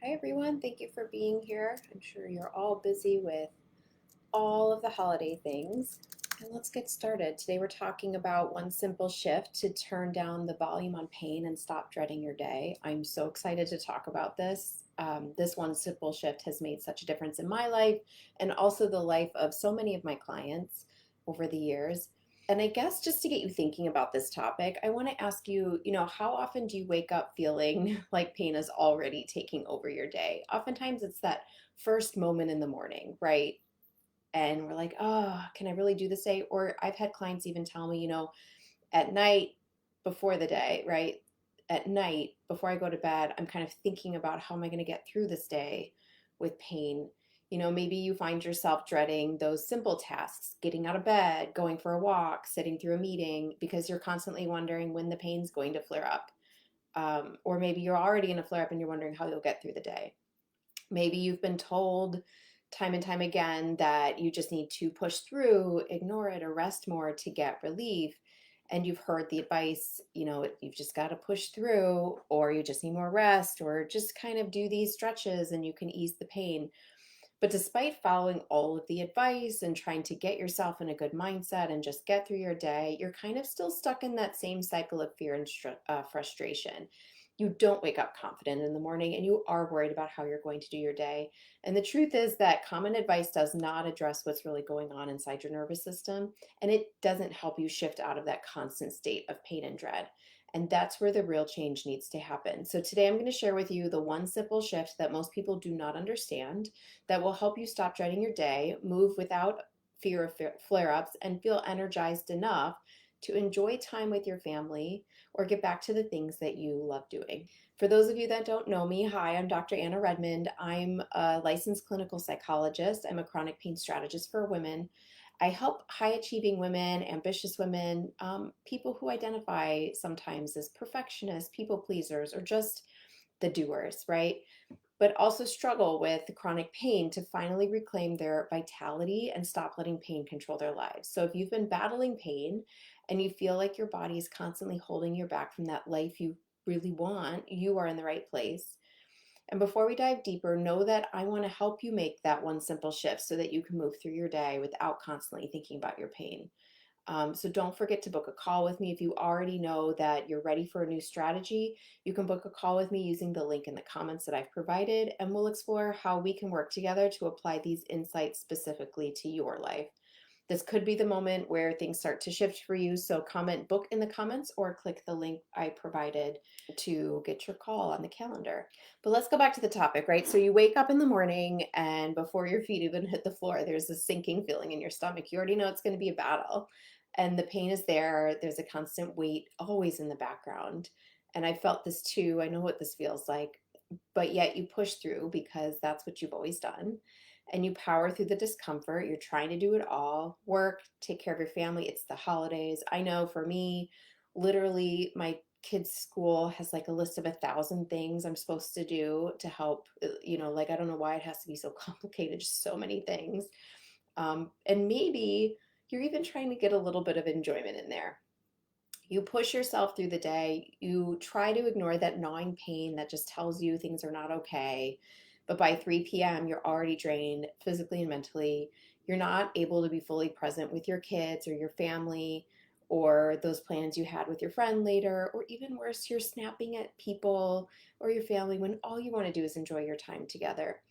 Hi everyone, thank you for being here. I'm sure you're all busy with all of the holiday things. And let's get started. Today we're talking about one simple shift to turn down the volume on pain and stop dreading your day. I'm so excited to talk about this. This one simple shift has made such a difference in my life and also the life of so many of my clients over the years. And I guess just to get you thinking about this topic, I want to ask you, how often do you wake up feeling like pain is already taking over your day? Oftentimes it's that first moment in the morning, right? And we're like, oh, can I really do this day? Or I've had clients even tell me, at night before the day, right? At night before I go to bed, I'm kind of thinking about how am I going to get through this day with pain. Maybe you find yourself dreading those simple tasks, getting out of bed, going for a walk, sitting through a meeting, because you're constantly wondering when the pain's going to flare up. Or maybe you're already in a flare up and you're wondering how you'll get through the day. Maybe you've been told time and time again that you just need to push through, ignore it, or rest more to get relief. And you've heard the advice, you've just got to push through, or you just need more rest, or just kind of do these stretches and you can ease the pain. But despite following all of the advice and trying to get yourself in a good mindset and just get through your day, you're kind of still stuck in that same cycle of fear and frustration. You don't wake up confident in the morning and you are worried about how you're going to do your day. And the truth is that common advice does not address what's really going on inside your nervous system, and it doesn't help you shift out of that constant state of pain and dread. And that's where the real change needs to happen. So today I'm going to share with you the one simple shift that most people do not understand that will help you stop dreading your day, move without fear of flare ups, and feel energized enough to enjoy time with your family or get back to the things that you love doing. For those of you that don't know me, hi, I'm Dr. Anna Redmond. I'm a licensed clinical psychologist. I'm a chronic pain strategist for women. I help high achieving women, ambitious women, people who identify sometimes as perfectionists, people pleasers, or just the doers, right? But also struggle with chronic pain to finally reclaim their vitality and stop letting pain control their lives. So if you've been battling pain and you feel like your body is constantly holding you back from that life you really want, you are in the right place. And before we dive deeper, know that I want to help you make that one simple shift so that you can move through your day without constantly thinking about your pain. So don't forget to book a call with me. If you already know that you're ready for a new strategy, you can book a call with me using the link in the comments that I've provided, and we'll explore how we can work together to apply these insights specifically to your life. This could be the moment where things start to shift for you, so comment book in the comments or click the link I provided to get your call on the calendar. But let's go back to the topic, right? So you wake up in the morning and before your feet even hit the floor, there's a sinking feeling in your stomach. You already know it's going to be a battle and the pain is there. There's a constant weight always in the background. And I felt this too. I know what this feels like, but yet you push through because that's what you've always done and you power through the discomfort. You're trying to do it all, work, take care of your family. It's the holidays. I know for me, literally, my kids' school has like a list of 1,000 things I'm supposed to do to help. Like I don't know why it has to be so complicated, just so many things. And maybe you're even trying to get a little bit of enjoyment in there. You push yourself through the day. You try to ignore that gnawing pain that just tells you things are not okay. But by 3 p.m., you're already drained physically and mentally. You're not able to be fully present with your kids or your family or those plans you had with your friend later. Or even worse, you're snapping at people or your family when all you want to do is enjoy your time together.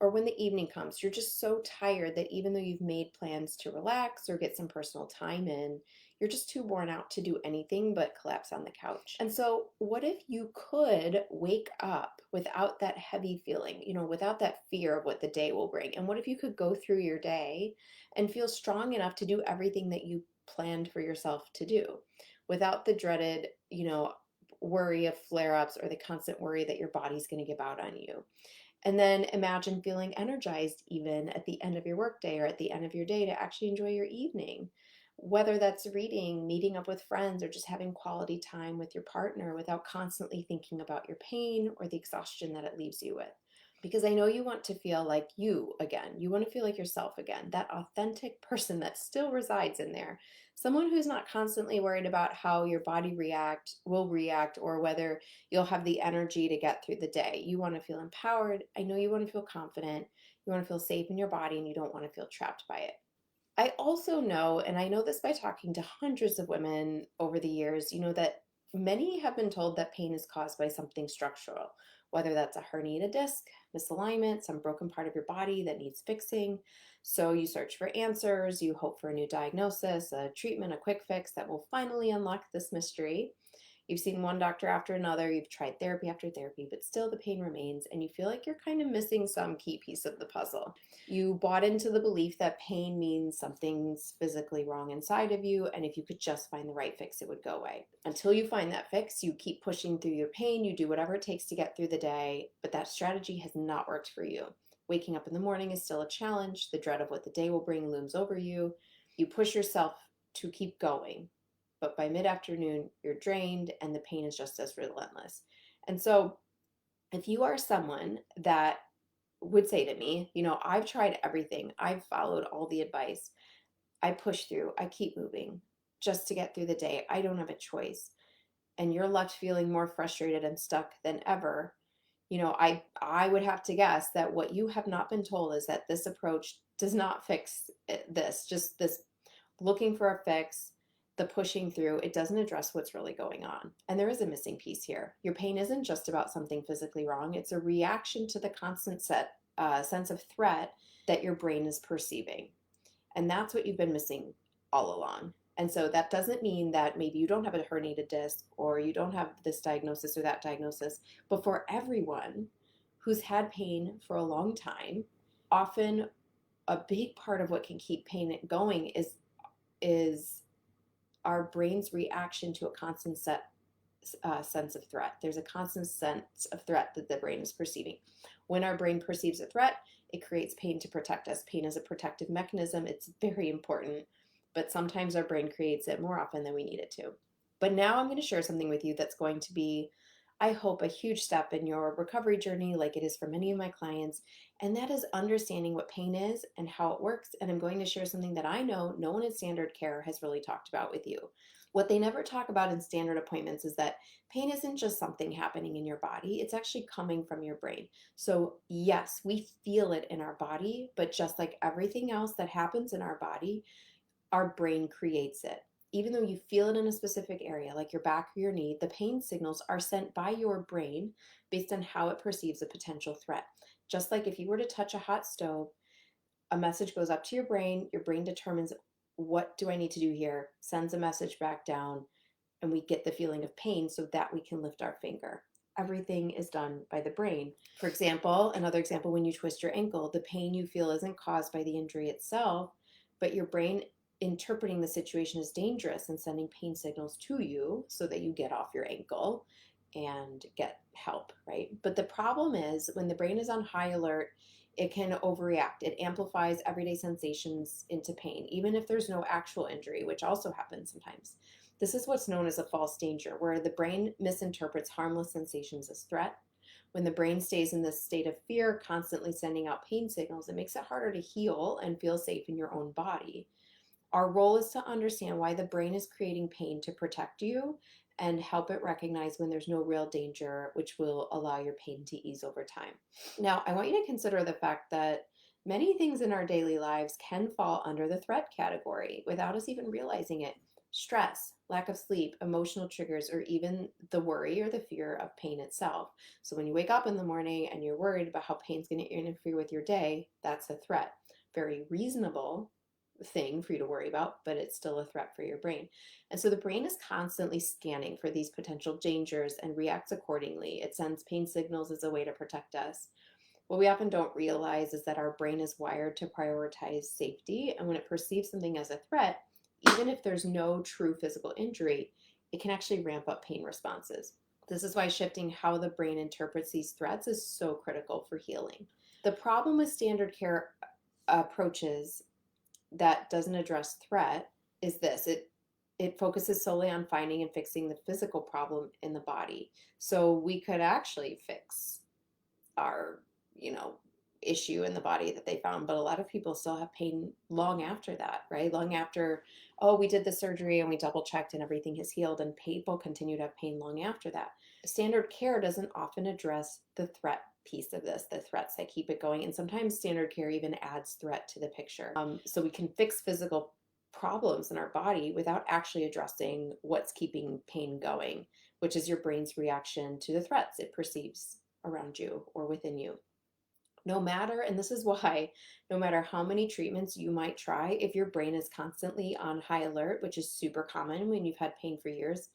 Or when the evening comes, you're just so tired that even though you've made plans to relax or get some personal time in, you're just too worn out to do anything but collapse on the couch. And so, what if you could wake up without that heavy feeling, without that fear of what the day will bring? And what if you could go through your day and feel strong enough to do everything that you planned for yourself to do without the dreaded, worry of flare ups or the constant worry that your body's going to give out on you? And then imagine feeling energized even at the end of your workday or at the end of your day to actually enjoy your evening. Whether that's reading, meeting up with friends, or just having quality time with your partner without constantly thinking about your pain or the exhaustion that it leaves you with. because I know you want to feel like you again. You want to feel like yourself again, that authentic person that still resides in there. Someone who's not constantly worried about how your body will react, or whether you'll have the energy to get through the day. You want to feel empowered. I know you want to feel confident. You want to feel safe in your body, and you don't want to feel trapped by it. I also know, and I know this by talking to hundreds of women over the years, that many have been told that pain is caused by something structural, whether that's a herniated disc, misalignment, some broken part of your body that needs fixing. So you search for answers, you hope for a new diagnosis, a treatment, a quick fix that will finally unlock this mystery. You've seen one doctor after another, you've tried therapy after therapy, but still the pain remains, and you feel like you're kind of missing some key piece of the puzzle. You bought into the belief that pain means something's physically wrong inside of you, and if you could just find the right fix, it would go away. Until you find that fix, you keep pushing through your pain, you do whatever it takes to get through the day, but that strategy has not worked for you. Waking up in the morning is still a challenge. The dread of what the day will bring looms over you. You push yourself to keep going, but by mid-afternoon, you're drained and the pain is just as relentless. And so if you are someone that would say to me, I've tried everything, I've followed all the advice, I push through, I keep moving just to get through the day, I don't have a choice, and you're left feeling more frustrated and stuck than ever, I would have to guess that what you have not been told is that this approach does not fix this, just this looking for a fix, the pushing through, it doesn't address what's really going on. And there is a missing piece here. Your pain isn't just about something physically wrong, it's a reaction to the constant sense of threat that your brain is perceiving. And that's what you've been missing all along. And so that doesn't mean that maybe you don't have a herniated disc or you don't have this diagnosis or that diagnosis, but for everyone who's had pain for a long time, often a big part of what can keep pain going is our brain's reaction to a constant sense of threat. There's a constant sense of threat that the brain is perceiving. When our brain perceives a threat, it creates pain to protect us. Pain is a protective mechanism. It's very important, but sometimes our brain creates it more often than we need it to. But now I'm going to share something with you that's going to be, I hope, a huge step in your recovery journey, like it is for many of my clients, and that is understanding what pain is and how it works. And I'm going to share something that I know no one in standard care has really talked about with you. What they never talk about in standard appointments is that pain isn't just something happening in your body, it's actually coming from your brain. So, yes, we feel it in our body, but just like everything else that happens in our body, our brain creates it. Even though you feel it in a specific area, like your back or your knee, the pain signals are sent by your brain based on how it perceives a potential threat. Just like if you were to touch a hot stove, a message goes up to your brain determines, what do I need to do here, sends a message back down, and we get the feeling of pain so that we can lift our finger. Everything is done by the brain. For example, another example, when you twist your ankle, the pain you feel isn't caused by the injury itself, but your brain interpreting the situation as dangerous and sending pain signals to you so that you get off your ankle and get help, right? But the problem is when the brain is on high alert, it can overreact. It amplifies everyday sensations into pain, even if there's no actual injury, which also happens sometimes. This is what's known as a false danger, where the brain misinterprets harmless sensations as threat. When the brain stays in this state of fear, constantly sending out pain signals, it makes it harder to heal and feel safe in your own body. Our role is to understand why the brain is creating pain to protect you and help it recognize when there's no real danger, which will allow your pain to ease over time. Now, I want you to consider the fact that many things in our daily lives can fall under the threat category without us even realizing it. Stress, lack of sleep, emotional triggers, or even the worry or the fear of pain itself. So when you wake up in the morning and you're worried about how pain's going to interfere with your day, that's a threat. Very reasonable thing for you to worry about, but it's still a threat for your brain. And so the brain is constantly scanning for these potential dangers and reacts accordingly. It sends pain signals as a way to protect us. What we often don't realize is that our brain is wired to prioritize safety, and when it perceives something as a threat, even if there's no true physical injury, it can actually ramp up pain responses. This is why shifting how the brain interprets these threats is so critical for healing. The problem with standard care approaches that doesn't address threat is this. It focuses solely on finding and fixing the physical problem in the body. So we could actually fix our issue in the body that they found, but a lot of people still have pain long after that, right? Long after, oh, we did the surgery and we double checked and everything has healed, and people continue to have pain long after that. Standard care doesn't often address the threat piece of this, the threats that keep it going. And sometimes standard care even adds threat to the picture. So we can fix physical problems in our body without actually addressing what's keeping pain going, which is your brain's reaction to the threats it perceives around you or within you. No matter, and this is why, no matter how many treatments you might try, if your brain is constantly on high alert, which is super common when you've had pain for years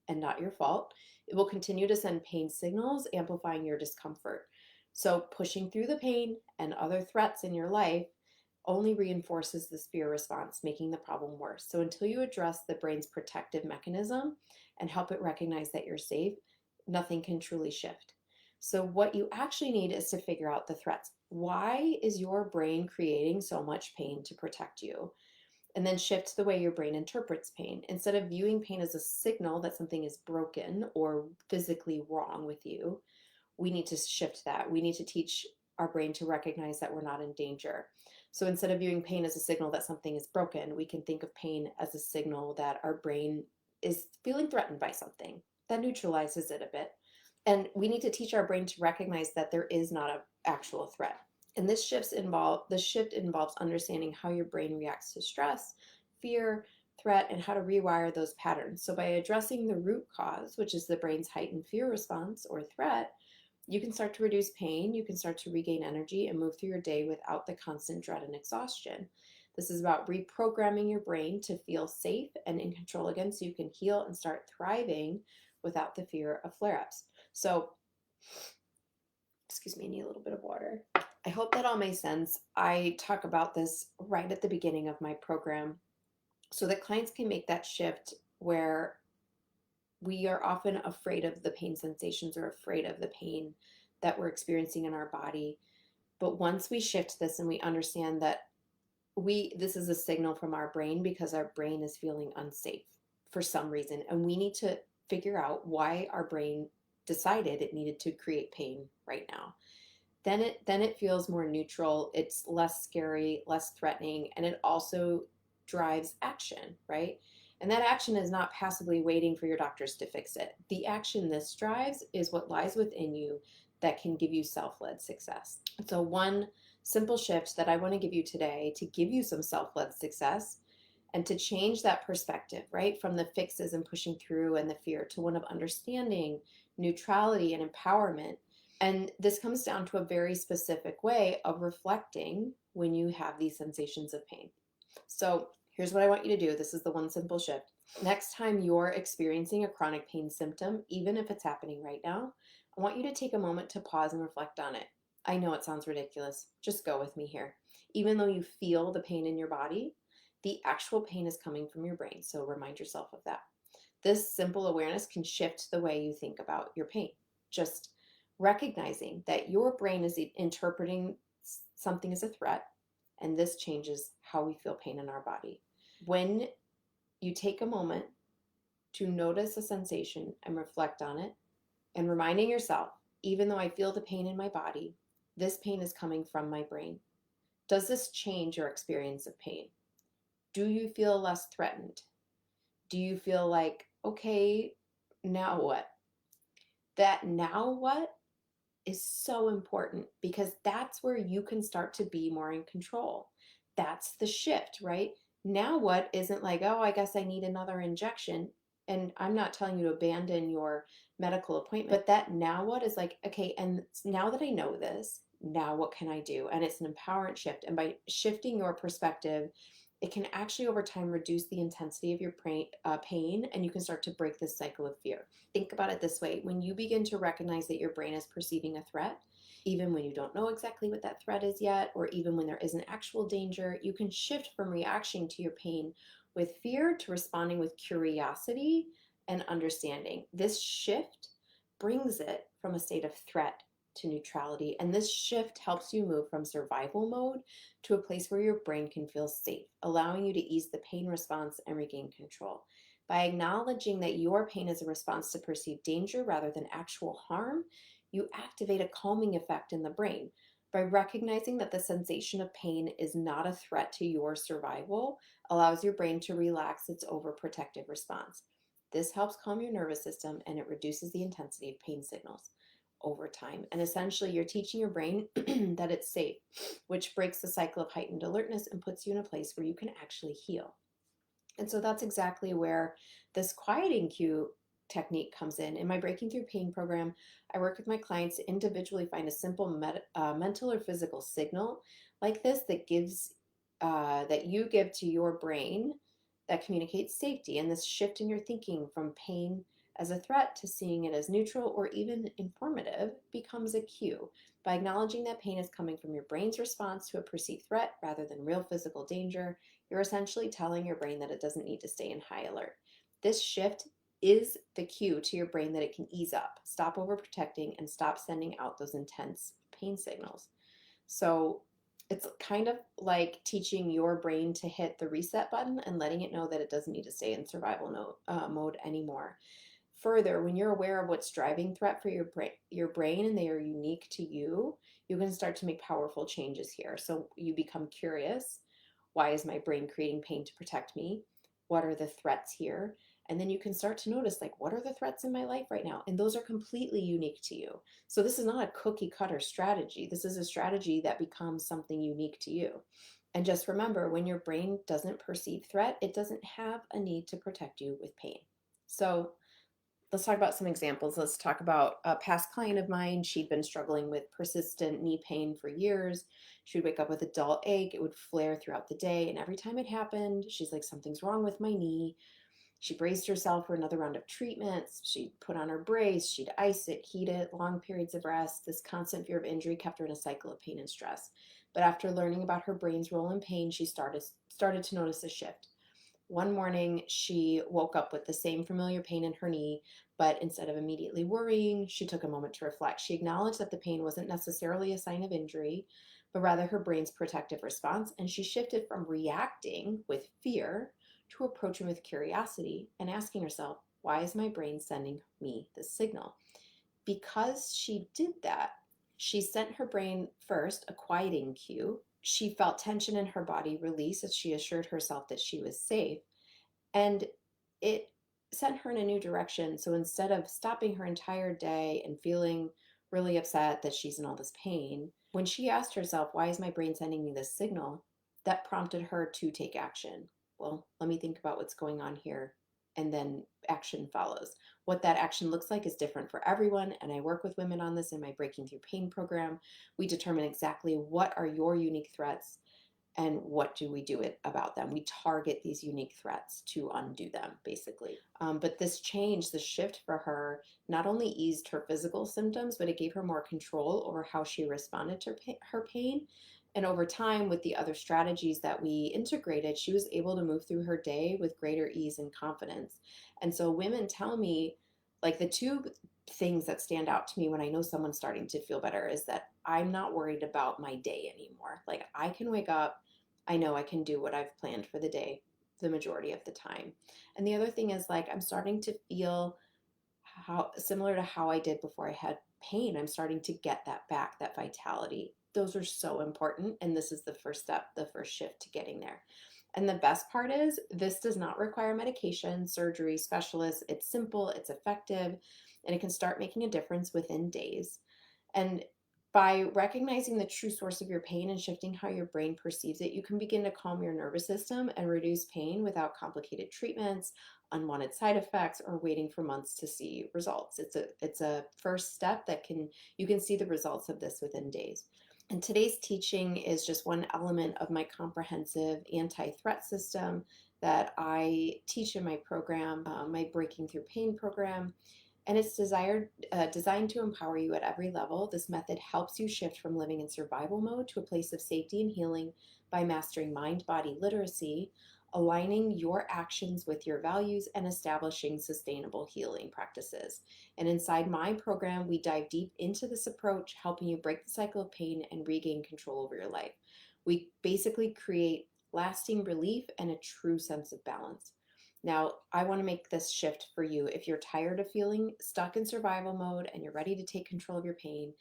and not your fault, it will continue to send pain signals, amplifying your discomfort. So pushing through the pain and other threats in your life only reinforces this fear response, making the problem worse. So until you address the brain's protective mechanism and help it recognize that you're safe, nothing can truly shift. So what you actually need is to figure out the threats. Why is your brain creating so much pain to protect you? And then shift the way your brain interprets pain. Instead of viewing pain as a signal that something is broken or physically wrong with you, we need to shift that. We need to teach our brain to recognize that we're not in danger. So instead of viewing pain as a signal that something is broken, we can think of pain as a signal that our brain is feeling threatened by something. That neutralizes it a bit. And we need to teach our brain to recognize that there is not an actual threat. And this shift involves understanding how your brain reacts to stress, fear, threat, and how to rewire those patterns. So by addressing the root cause, which is the brain's heightened fear response or threat, you can start to reduce pain, you can start to regain energy and move through your day without the constant dread and exhaustion. This is about reprogramming your brain to feel safe and in control again, so you can heal and start thriving without the fear of flare-ups. So, excuse me, I need a little bit of water. I hope that all makes sense. I talk about this right at the beginning of my program so that clients can make that shift where we are often afraid of the pain sensations or afraid of the pain that we're experiencing in our body. But once we shift this and we understand that this is a signal from our brain because our brain is feeling unsafe for some reason, and we need to figure out why our brain decided it needed to create pain right now. Then it feels more neutral, it's less scary, less threatening, and it also drives action, right? And that action is not passively waiting for your doctors to fix it. The action this drives is what lies within you that can give you self-led success. So one simple shift that I want to give you today to give you some self-led success and to change that perspective, right? From the fixes and pushing through and the fear to one of understanding, neutrality, and empowerment. And this comes down to a very specific way of reflecting when you have these sensations of pain. So here's what I want you to do. This is the one simple shift. Next time you're experiencing a chronic pain symptom, even if it's happening right now, I want you to take a moment to pause and reflect on it. I know it sounds ridiculous. Just go with me here. Even though you feel the pain in your body, the actual pain is coming from your brain. So remind yourself of that. This simple awareness can shift the way you think about your pain. Just recognizing that your brain is interpreting something as a threat, and this changes how we feel pain in our body. When you take a moment to notice a sensation and reflect on it, and reminding yourself, even though I feel the pain in my body, this pain is coming from my brain. Does this change your experience of pain? Do you feel less threatened? Do you feel like, okay, now what? That now what is so important because that's where you can start to be more in control. That's the shift, right? Now what isn't like, oh, I guess I need another injection. And I'm not telling you to abandon your medical appointment, but that now what is like, okay, and now that I know this, now what can I do? And it's an empowerment shift. And by shifting your perspective, it can actually over time reduce the intensity of your pain, and you can start to break this cycle of fear. Think about it this way. When you begin to recognize that your brain is perceiving a threat, even when you don't know exactly what that threat is yet, or even when there isn't actual danger, you can shift from reaction to your pain with fear to responding with curiosity and understanding. This shift brings it from a state of threat to neutrality, and this shift helps you move from survival mode to a place where your brain can feel safe, allowing you to ease the pain response and regain control. By acknowledging that your pain is a response to perceived danger rather than actual harm, you activate a calming effect in the brain. By recognizing that the sensation of pain is not a threat to your survival, allows your brain to relax its overprotective response. This helps calm your nervous system and it reduces the intensity of pain signals over time. And essentially, you're teaching your brain that it's safe, which breaks the cycle of heightened alertness and puts you in a place where you can actually heal. And so that's exactly where this quieting cue technique comes in. In my Breaking Through Pain program, I work with my clients to individually find a simple mental or physical signal like this that you give to your brain that communicates safety. And this shift in your thinking from pain as a threat to seeing it as neutral or even informative becomes a cue. By acknowledging that pain is coming from your brain's response to a perceived threat rather than real physical danger, you're essentially telling your brain that it doesn't need to stay in high alert. This shift is the cue to your brain that it can ease up, stop overprotecting, and stop sending out those intense pain signals. So it's kind of like teaching your brain to hit the reset button and letting it know that it doesn't need to stay in survival mode anymore. Further, when you're aware of what's driving threat for your brain and they are unique to you, you can start to make powerful changes here. So you become curious. Why is my brain creating pain to protect me? What are the threats here? And then you can start to notice, like, what are the threats in my life right now? And those are completely unique to you. So this is not a cookie cutter strategy. This is a strategy that becomes something unique to you. And just remember, when your brain doesn't perceive threat, it doesn't have a need to protect you with pain. So let's talk about some examples. Let's talk about a past client of mine. She'd been struggling with persistent knee pain for years. She would wake up with a dull ache. It would flare throughout the day. And every time it happened, she's like, something's wrong with my knee. She braced herself for another round of treatments. She'd put on her brace. She'd ice it, heat it, long periods of rest. This constant fear of injury kept her in a cycle of pain and stress. But after learning about her brain's role in pain, she started to notice a shift. One morning, she woke up with the same familiar pain in her knee, but instead of immediately worrying, she took a moment to reflect. She acknowledged that the pain wasn't necessarily a sign of injury, but rather her brain's protective response, and she shifted from reacting with fear to approaching with curiosity and asking herself, why is my brain sending me this signal? Because she did that, she sent her brain first a quieting cue. She felt tension in her body release as she assured herself that she was safe. And it sent her in a new direction. So instead of stopping her entire day and feeling really upset that she's in all this pain, when she asked herself, why is my brain sending me this signal? That prompted her to take action. Well, let me think about what's going on here. And then action follows. What that action looks like is different for everyone. And I work with women on this in my Breaking Through Pain program. We determine exactly what are your unique threats and what do we do about them. We target these unique threats to undo them, basically. But this change, the shift for her, not only eased her physical symptoms, but it gave her more control over how she responded to her pain. And over time, with the other strategies that we integrated, she was able to move through her day with greater ease and confidence. And so women tell me, like, the two things that stand out to me when I know someone's starting to feel better is that I'm not worried about my day anymore. Like, I can wake up, I know I can do what I've planned for the day the majority of the time. And the other thing is, like, I'm starting to feel how similar to how I did before I had pain. I'm starting to get that back, that vitality. Those are so important. And this is the first step, the first shift to getting there. And the best part is, this does not require medication, surgery, specialists. It's simple, it's effective, and it can start making a difference within days. And by recognizing the true source of your pain and shifting how your brain perceives it, you can begin to calm your nervous system and reduce pain without complicated treatments, unwanted side effects, or waiting for months to see results. It's a first step that you can see the results of this within days. And today's teaching is just one element of my comprehensive anti-threat system that I teach in my program, my Breaking Through Pain program. And it's designed to empower you at every level. This method helps you shift from living in survival mode to a place of safety and healing by mastering mind-body literacy, aligning your actions with your values, and establishing sustainable healing practices. And inside my program, we dive deep into this approach, helping you break the cycle of pain and regain control over your life. We basically create lasting relief and a true sense of balance. Now, I want to make this shift for you. If you're tired of feeling stuck in survival mode and you're ready to take control of your pain,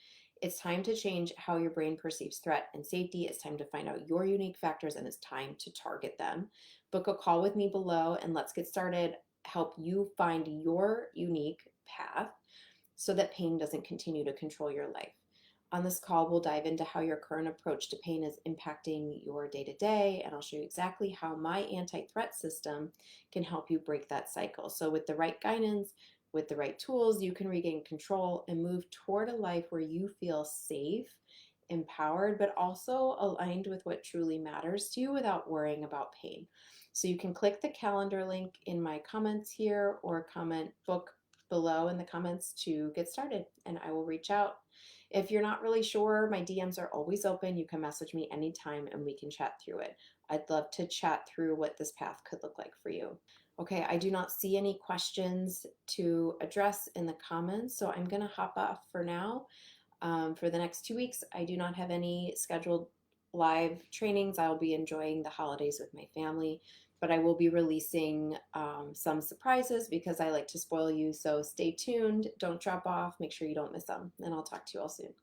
It's time to change how your brain perceives threat and safety. It's time to find out your unique factors, and it's time to target them. Book a call with me below and let's get started. Help you find your unique path so that pain doesn't continue to control your life. On this call, we'll dive into how your current approach to pain is impacting your day to day, and I'll show you exactly how my anti threat system can help you break that cycle. So, with the right guidance, with the right tools, you can regain control and move toward a life where you feel safe, empowered, but also aligned with what truly matters to you without worrying about pain. So, you can click the calendar link in my comments here or comment book below in the comments to get started, and I will reach out. If you're not really sure, my DMs are always open. You can message me anytime and we can chat through it. I'd love to chat through what this path could look like for you. Okay, I do not see any questions to address in the comments, so I'm going to hop off for now. For the next 2 weeks, I do not have any scheduled live trainings. I'll be enjoying the holidays with my family, but I will be releasing some surprises because I like to spoil you. So stay tuned, don't drop off, make sure you don't miss them, and I'll talk to you all soon.